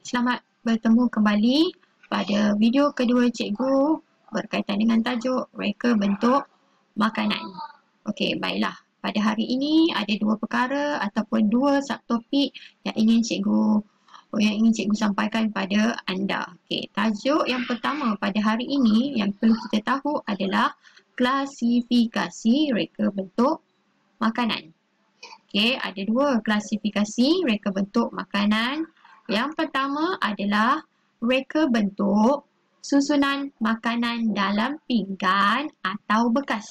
Selamat bertemu kembali pada video kedua cikgu berkaitan dengan tajuk reka bentuk makanan. Okey, baiklah. Pada hari ini ada dua perkara ataupun dua subtopik yang ingin cikgu sampaikan pada anda. Okey, tajuk yang pertama pada hari ini yang perlu kita tahu adalah klasifikasi reka bentuk makanan. Okey, ada dua klasifikasi reka bentuk makanan. Yang pertama adalah reka bentuk susunan makanan dalam pinggan atau bekas.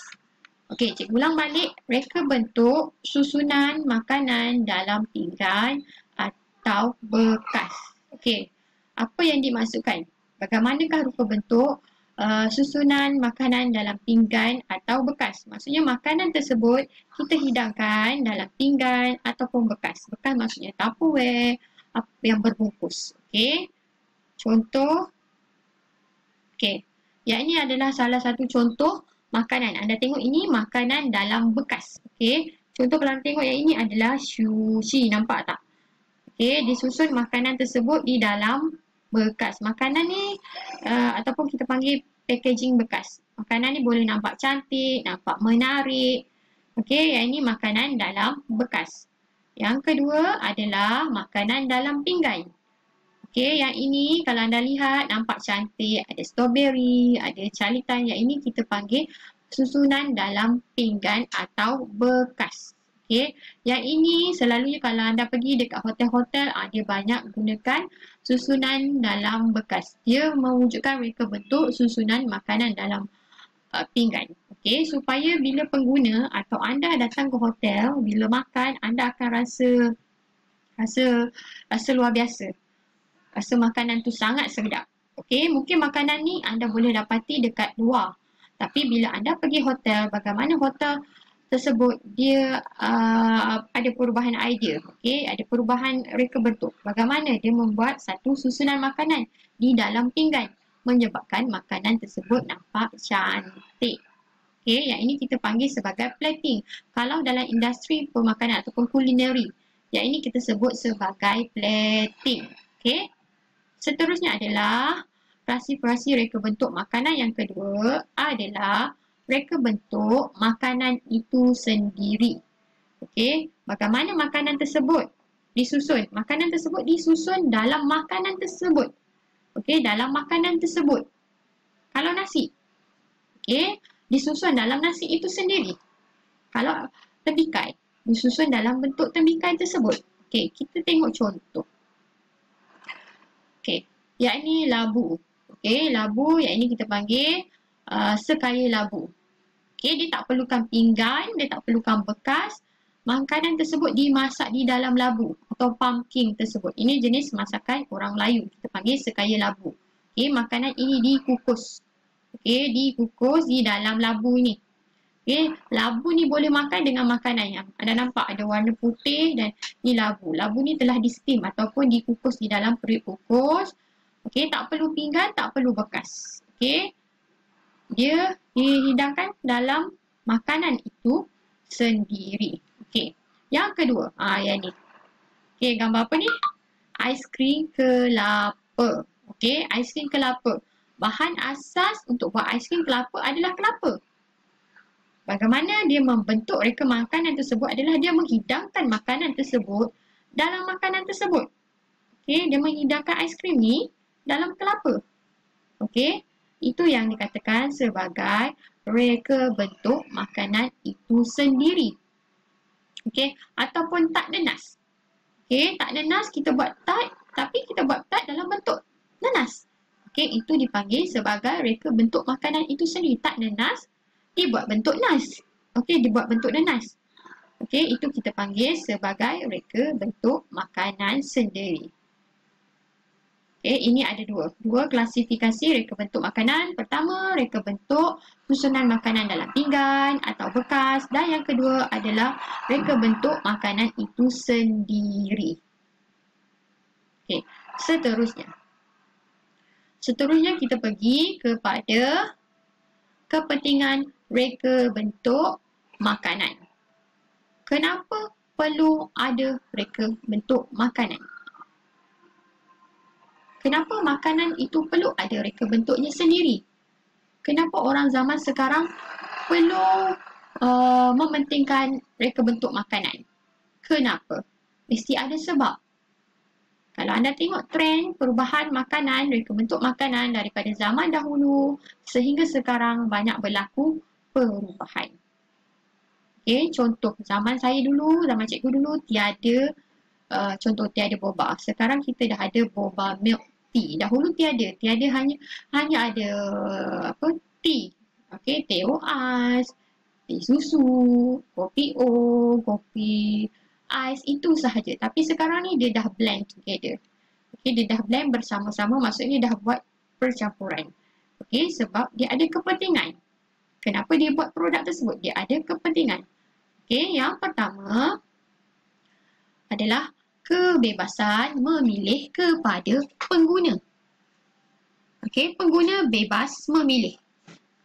Okey, cikgu ulang balik. Reka bentuk susunan makanan dalam pinggan atau bekas. Okey, apa yang dimaksudkan? Bagaimanakah rupa bentuk susunan makanan dalam pinggan atau bekas? Maksudnya makanan tersebut kita hidangkan dalam pinggan ataupun bekas. Bekas maksudnya tupperware yang berbungkus. Okey. Contoh. Okey. Yang ini adalah salah satu contoh makanan. Anda tengok ini makanan dalam bekas. Okey. Contoh kalau anda tengok yang ini adalah sushi. Nampak tak? Okey. Disusun makanan tersebut di dalam bekas. Makanan ni ataupun kita panggil packaging bekas. Makanan ni boleh nampak cantik, nampak menarik. Okey. Yang ini makanan dalam bekas. Yang kedua adalah makanan dalam pinggan. Okey, yang ini kalau anda lihat nampak cantik, ada strawberry, ada calitan. Yang ini kita panggil susunan dalam pinggan atau bekas. Okey, yang ini selalunya kalau anda pergi dekat hotel-hotel, dia banyak gunakan susunan dalam bekas. Dia mewujudkan reka bentuk susunan makanan dalam pinggan. Okey, supaya bila pengguna atau anda datang ke hotel, bila makan, anda akan rasa luar biasa. Rasa makanan tu sangat sedap. Okey, mungkin makanan ni anda boleh dapati dekat luar. Tapi bila anda pergi hotel, bagaimana hotel tersebut dia ada perubahan idea. Okey, ada perubahan reka bentuk. Bagaimana dia membuat satu susunan makanan di dalam pinggan, menyebabkan makanan tersebut nampak cantik. Okey, yang ini kita panggil sebagai plating. Kalau dalam industri pemakanan ataupun kulineri, yang ini kita sebut sebagai plating. Okey. Seterusnya adalah klasifikasi reka bentuk makanan. Yang kedua adalah reka bentuk makanan itu sendiri. Okey, bagaimana makanan tersebut disusun? Makanan tersebut disusun dalam makanan tersebut. Okey, dalam makanan tersebut. Kalau nasi, okey, disusun dalam nasi itu sendiri. Kalau tembikai, disusun dalam bentuk tembikai tersebut. Okey, kita tengok contoh. Okey, yang ini labu. Okey, labu yang ini kita panggil sekaya labu. Okey, dia tak perlukan pinggan, dia tak perlukan bekas. Makanan tersebut dimasak di dalam labu atau pumpkin tersebut. Ini jenis masakan orang Melayu. Kita panggil sekaya labu. Okey, makanan ini dikukus. Okey, dikukus di dalam labu ini. Okey, labu ni boleh makan dengan makanan yang anda nampak ada warna putih dan ni labu. Labu ni telah di steam ataupun dikukus di dalam periuk kukus. Okey, tak perlu pinggan, tak perlu bekas. Okey, dia dihidangkan dalam makanan itu sendiri. Okey, yang kedua, yang ni. Okey, gambar apa ni? Aiskrim kelapa. Okey, aiskrim kelapa. Bahan asas untuk buat aiskrim kelapa adalah kelapa. Bagaimana dia membentuk reka makanan tersebut adalah dia menghidangkan makanan tersebut dalam makanan tersebut. Okey, dia menghidangkan aiskrim ni dalam kelapa. Okey, itu yang dikatakan sebagai reka bentuk makanan itu sendiri. Okey, ataupun tart nanas. Okey, tart nanas kita buat tart, tapi kita buat tart dalam bentuk nanas. Okey, itu dipanggil sebagai reka bentuk makanan itu sendiri. Tart nanas dibuat bentuk nas. Okey, dibuat bentuk nanas. Okey, itu kita panggil sebagai reka bentuk makanan sendiri. Okey, ini ada dua klasifikasi reka bentuk makanan. Pertama, reka bentuk susunan makanan dalam pinggan atau bekas, dan yang kedua adalah reka bentuk makanan itu sendiri. Okey, seterusnya kita pergi kepada kepentingan reka bentuk makanan. Kenapa perlu ada reka bentuk makanan? kenapa makanan itu perlu ada reka bentuknya sendiri? Kenapa orang zaman sekarang perlu mementingkan reka bentuk makanan? Kenapa? Mesti ada sebab. Kalau anda tengok trend perubahan makanan, reka bentuk makanan daripada zaman dahulu sehingga sekarang banyak berlaku perubahan. Okay, contoh zaman saya dulu, zaman cikgu dulu tiada contoh tiada boba. Sekarang kita dah ada boba milk tea. Dahulu tiada hanya ada apa tea. Okey, teh ais, teh susu, kopi O, kopi ais itu sahaja. Tapi sekarang ni dia dah blend together. Okey, dia dah blend bersama-sama, maksudnya dah buat percampuran. Okey, sebab dia ada kepentingan. Kenapa dia buat produk tersebut? Dia ada kepentingan. Okey, yang pertama adalah kebebasan memilih kepada pengguna. Okey, pengguna bebas memilih.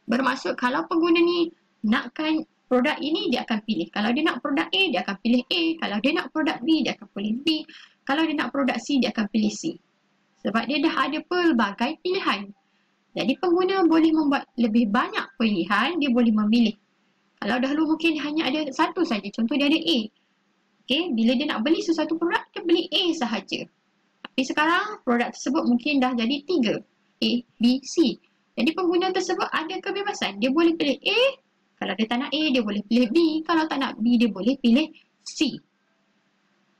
Bermaksud kalau pengguna ni nakkan produk ini, dia akan pilih. Kalau dia nak produk A, dia akan pilih A. Kalau dia nak produk B, dia akan pilih B. Kalau dia nak produk C, dia akan pilih C. Sebab dia dah ada pelbagai pilihan. Jadi pengguna boleh membuat lebih banyak pilihan, dia boleh memilih. Kalau dahulu mungkin hanya ada satu saja, contoh dia ada A. Okay, bila dia nak beli sesuatu produk, dia beli A sahaja. Tapi sekarang produk tersebut mungkin dah jadi 3. A, B, C. Jadi pengguna tersebut ada kebebasan. Dia boleh pilih A. Kalau dia tak nak A, dia boleh pilih B. Kalau tak nak B, dia boleh pilih C.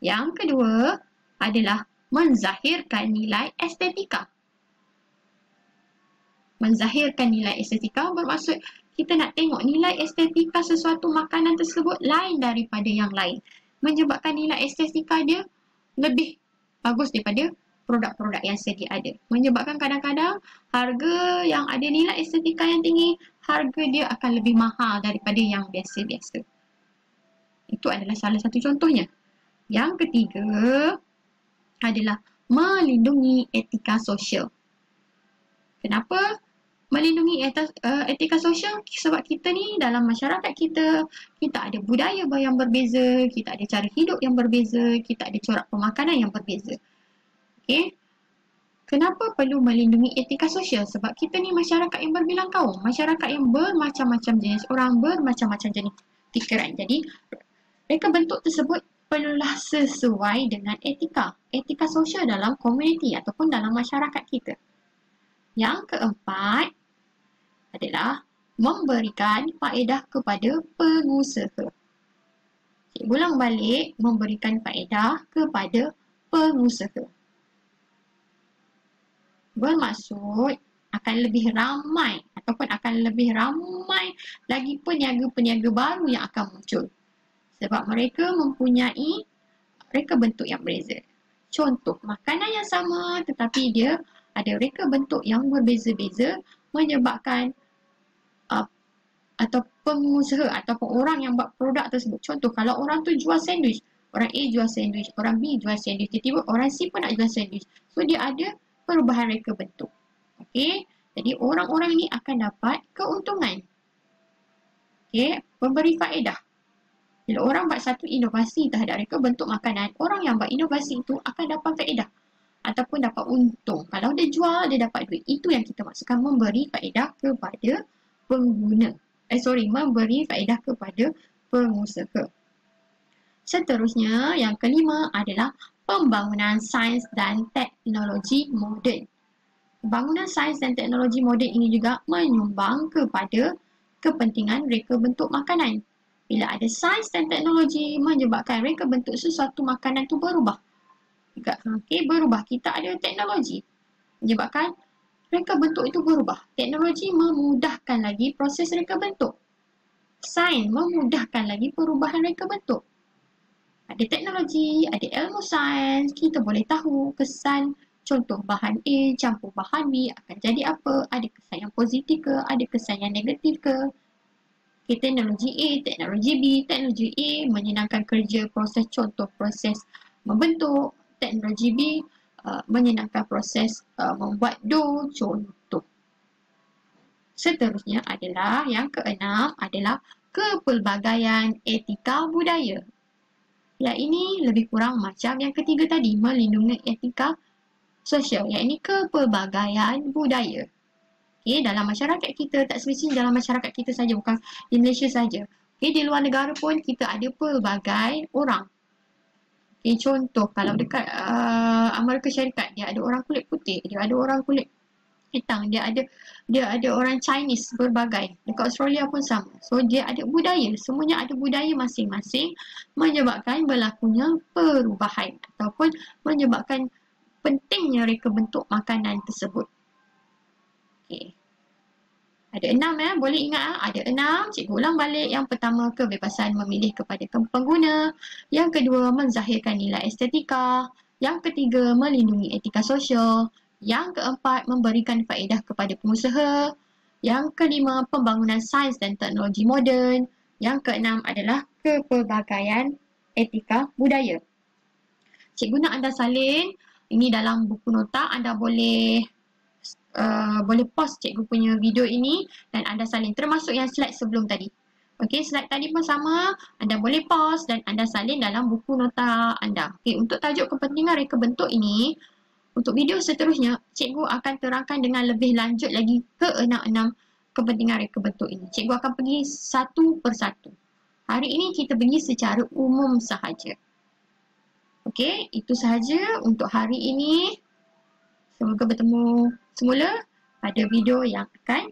Yang kedua adalah menzahirkan nilai estetika. Menzahirkan nilai estetika bermaksud kita nak tengok nilai estetika sesuatu makanan tersebut lain daripada yang lain. Menyebabkan nilai estetika dia lebih bagus daripada produk-produk yang sedia ada. Menyebabkan kadang-kadang harga yang ada nilai estetika yang tinggi, harga dia akan lebih mahal daripada yang biasa-biasa. Itu adalah salah satu contohnya. Yang ketiga adalah melindungi etika sosial. Kenapa melindungi etika sosial? Sebab kita ni dalam masyarakat kita ada budaya yang berbeza, kita ada cara hidup yang berbeza, kita ada corak pemakanan yang berbeza. Okey. Kenapa perlu melindungi etika sosial? Sebab kita ni masyarakat yang berbilang kaum, masyarakat yang bermacam-macam jenis orang, bermacam-macam jenis fikiran. Jadi reka bentuk tersebut perlulah sesuai dengan etika sosial dalam komuniti ataupun dalam masyarakat kita. Yang keempat adalah memberikan faedah kepada pengusaha. Cikgu ulang balik, memberikan faedah kepada pengusaha. Bermaksud akan lebih ramai ataupun akan lebih ramai lagi peniaga-peniaga baru yang akan muncul. Sebab mereka mempunyai reka bentuk yang berbeza. Contoh, makanan yang sama tetapi dia ada reka bentuk yang berbeza-beza menyebabkan atau pengusaha ataupun orang yang buat produk tersebut. Contoh, kalau orang tu jual sandwich, orang A jual sandwich, orang B jual sandwich, tiba-tiba orang C pun nak jual sandwich. So dia ada perubahan reka bentuk. Okey, jadi orang-orang ini akan dapat keuntungan. Okey, memberi faedah. Bila orang buat satu inovasi terhadap reka bentuk makanan, orang yang buat inovasi itu akan dapat faedah ataupun dapat untung. Kalau dia jual, dia dapat duit. Itu yang kita maksudkan memberi faedah kepada pengguna. Memberi faedah kepada pengusaha. Seterusnya, yang kelima adalah pembangunan sains dan teknologi moden. Pembangunan sains dan teknologi moden ini juga menyumbang kepada kepentingan reka bentuk makanan. Bila ada sains dan teknologi menyebabkan reka bentuk sesuatu makanan itu berubah. Berubah. Kita ada teknologi menyebabkan reka bentuk itu berubah. Teknologi memudahkan lagi proses reka bentuk. Sains memudahkan lagi perubahan reka bentuk. Ada teknologi, ada ilmu sains, kita boleh tahu kesan contoh bahan A campur bahan B akan jadi apa, ada kesan yang positif ke, ada kesan yang negatif ke. Teknologi A, teknologi B, teknologi A menyenangkan kerja proses contoh proses membentuk, teknologi B menyenangkan proses membuat dough contoh. Seterusnya adalah yang keenam adalah kepelbagaian etika budaya. Yang ini lebih kurang macam yang ketiga tadi, melindungi etika sosial, iaitu kepelbagaian budaya. Okay, dalam masyarakat kita, tak semestinya dalam masyarakat kita saja, bukan di Malaysia saja. Okay, di luar negara pun kita ada pelbagai orang. Okay, contoh kalau dekat Amerika Syarikat, dia ada orang kulit putih, dia ada orang kulit hitam, dia ada orang Chinese berbagai. Dekat Australia pun sama. So dia ada budaya, semuanya ada budaya masing-masing, menyebabkan berlakunya perubahan ataupun menyebabkan pentingnya reka bentuk makanan tersebut. Okay. Ada 6 boleh ingat ada 6. Cikgu ulang balik. Yang pertama, kebebasan memilih kepada pengguna. Yang kedua, menzahirkan nilai estetika. Yang ketiga, melindungi etika sosial. Yang keempat, memberikan faedah kepada pengusaha. Yang kelima, pembangunan sains dan teknologi moden. Yang keenam adalah kepelbagaian etika budaya. Cikgu nak anda salin. Ini dalam buku nota, anda boleh pause cikgu punya video ini dan anda salin, termasuk yang slide sebelum tadi. Okey, slide tadi pun sama, anda boleh pause dan anda salin dalam buku nota anda. Okey, untuk tajuk kepentingan reka bentuk ini, untuk video seterusnya, cikgu akan terangkan dengan lebih lanjut lagi ke 6 kepentingan reka bentuk ini. Cikgu akan pergi satu persatu. Hari ini kita pergi secara umum sahaja. Okey, itu sahaja untuk hari ini. Semoga bertemu semula pada video yang akan